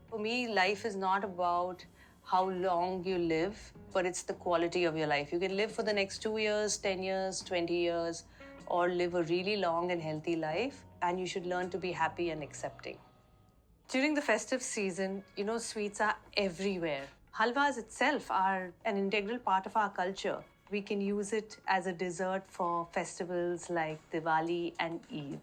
For me, life is not about how long you live, but it's the quality of your life. You can live for the next 2 years, 10 years, 20 years, or live a really long and healthy life, and you should learn to be happy and accepting. During the festive season, sweets are everywhere. Halwas itself are an integral part of our culture. We can use it as a dessert for festivals like Diwali and Eid.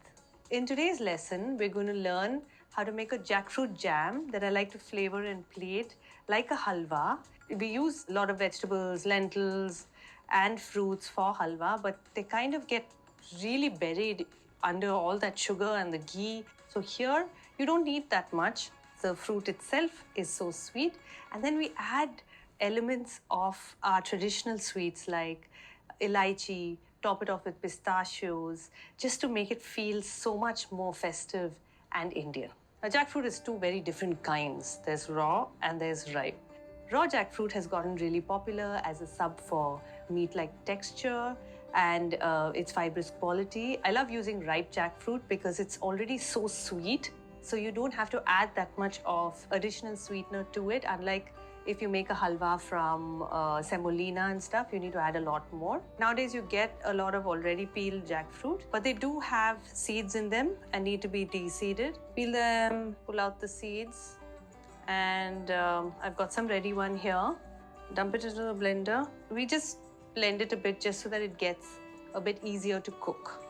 In today's lesson, we're going to learn how to make a jackfruit jam that I like to flavor and plate like a halwa. We use a lot of vegetables, lentils, and fruits for halwa, but they kind of get really buried under all that sugar and the ghee. So here, you don't need that much. The fruit itself is so sweet. And then we add elements of our traditional sweets like elaichi, top it off with pistachios, just to make it feel so much more festive and Indian. Now, jackfruit is two very different kinds. There's raw and there's ripe. Raw jackfruit has gotten really popular as a sub for meat-like texture and its fibrous quality. I love using ripe jackfruit because it's already so sweet, so you don't have to add that much of additional sweetener to it. Unlike if you make a halwa from semolina and stuff, you need to add a lot more. Nowadays, you get a lot of already peeled jackfruit, but they do have seeds in them and need to be de-seeded. Peel them, pull out the seeds, and I've got some ready one here. Dump it into the blender. We just blend it a bit just so that it gets a bit easier to cook.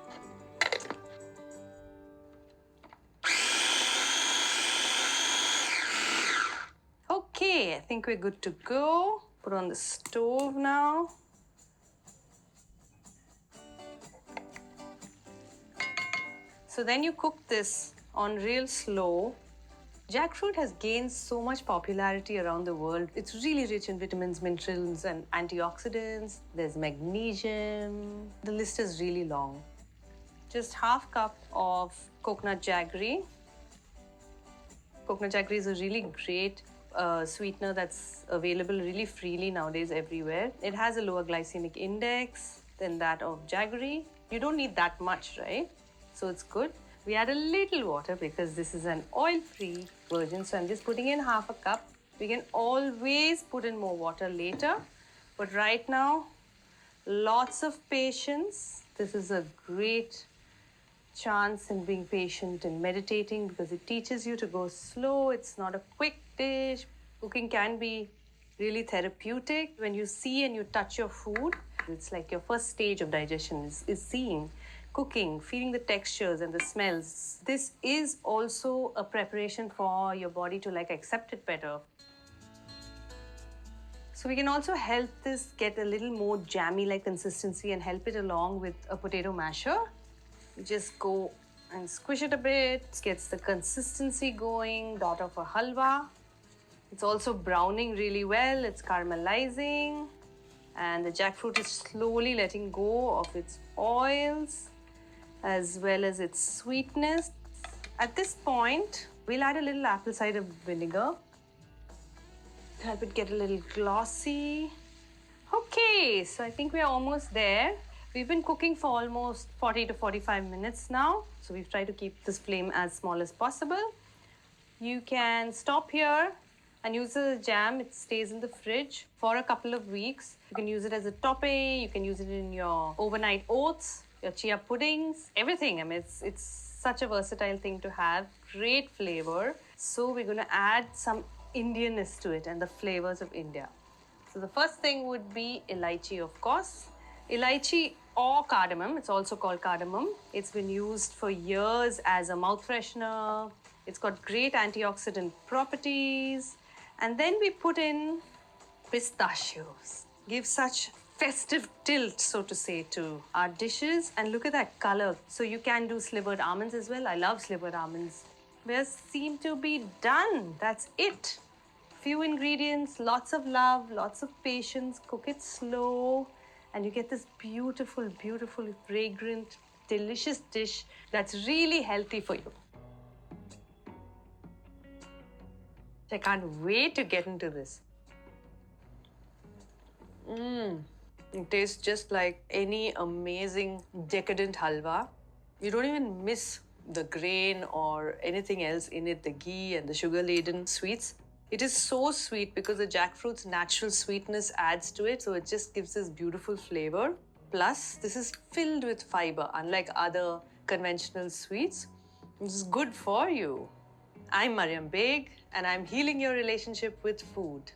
Okay, I think we're good to go. Put on the stove now. So then you cook this on real slow. Jackfruit has gained so much popularity around the world. It's really rich in vitamins, minerals, and antioxidants. There's magnesium. The list is really long. Just half cup of coconut jaggery. Coconut jaggery is a really great sweetener that's available really freely nowadays everywhere. It has a lower glycemic index than that of jaggery. You don't need that much, right? So it's good. We add a little water because this is an oil-free version. So I'm just putting in half a cup. We can always put in more water later. But right now, lots of patience. This is a great chance in being patient and meditating because it teaches you to go slow. It's not a quick dish. Cooking can be really therapeutic. When you see and you touch your food, it's like your first stage of digestion is seeing, cooking, feeling the textures and the smells. This is also a preparation for your body to accept it better. So we can also help this get a little more jammy-like consistency and help it along with a potato masher. You just go and squish it a bit. It gets the consistency going, that of a halwa. It's also browning really well. It's caramelizing. And the jackfruit is slowly letting go of its oils as well as its sweetness. At this point, we'll add a little apple cider vinegar. Help it get a little glossy. Okay, so I think we're almost there. We've been cooking for almost 40 to 45 minutes now. So we've tried to keep this flame as small as possible. You can stop here and use the jam. It stays in the fridge for a couple of weeks. You can use it as a topping. You can use it in your overnight oats, your chia puddings, everything. I mean, it's such a versatile thing to have. Great flavor. So we're going to add some Indianness to it and the flavors of India. So the first thing would be elaichi, of course. Elaichi or cardamom, it's also called cardamom. It's been used for years as a mouth freshener. It's got great antioxidant properties. And then we put in pistachios. Give such festive tilt, so to say, to our dishes. And look at that color. So you can do slivered almonds as well. I love slivered almonds. We seem to be done. That's it. Few ingredients, lots of love, lots of patience. Cook it slow. And you get this beautiful, beautiful, fragrant, delicious dish that's really healthy for you. I can't wait to get into this. It tastes just like any amazing, decadent halwa. You don't even miss the grain or anything else in it, the ghee and the sugar-laden sweets. It is so sweet because the jackfruit's natural sweetness adds to it, so it just gives this beautiful flavor. Plus, this is filled with fiber, unlike other conventional sweets. This is good for you. I'm Mariam Beg, and I'm healing your relationship with food.